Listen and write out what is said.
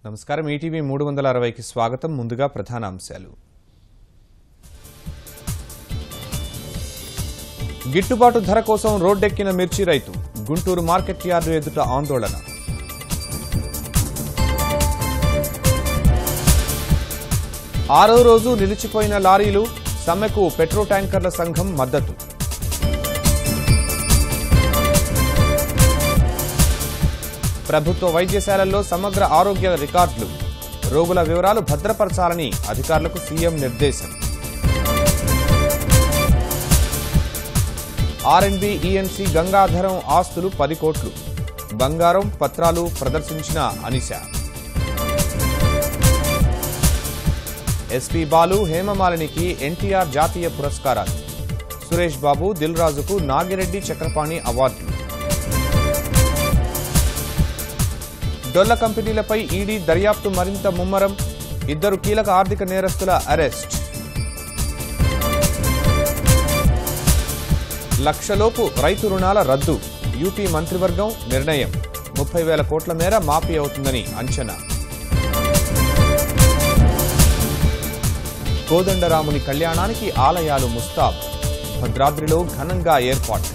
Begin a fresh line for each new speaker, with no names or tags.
నమస్కారం ఈటీవీ 360కి స్వాగతం. ముందుగా ప్రధాన అంశాలు. గిట్టుబాటు ధర కోసం రోడ్డెక్కిన మిర్చి రైతు. గుంటూరు మార్కెట్ యార్డు ఎదుట ఆందోళన. ఆరో రోజు నిలిచిపోయిన లారీలు. సమ్మెకు పెట్రో ట్యాంకర్ల సంఘం మద్దతు. ప్రభుత్వ వైద్యశాలల్లో సమగ్ర ఆరోగ్య రికార్డులు. రోగుల వివరాలు భద్రపరచాలని అధికారులకు సీఎం నిర్దేశం. ఆర్ఎండ్బి ఈఎన్సీ గంగాధరం ఆస్తులు 10 కోట్లు. బంగారం పత్రాలు ప్రదర్శించిన అనిష. ఎస్పీ బాలు హేమమాలినికి ఎన్టీఆర్ జాతీయ పురస్కారాలు. సురేష్ బాబు దిల్ రాజుకు నాగిరెడ్డి చక్రపాణి అవార్డులు. డొల్ల కంపెనీలపై ఈడీ దర్యాప్తు మరింత ముమ్మరం. 2 కీలక ఆర్థిక నేరస్తుల అరెస్ట్. లక్షలోపు రైతు రుణాల రద్దు. యూపీ మంత్రివర్గం నిర్ణయం. 30,000 కోట్ల మేర మాఫీ అవుతుందని అంచనా. కోదండరాముని కళ్యాణానికి ఆలయాలు ముస్తాబ్. భద్రాద్రిలో ఘనంగా ఏర్పాటు.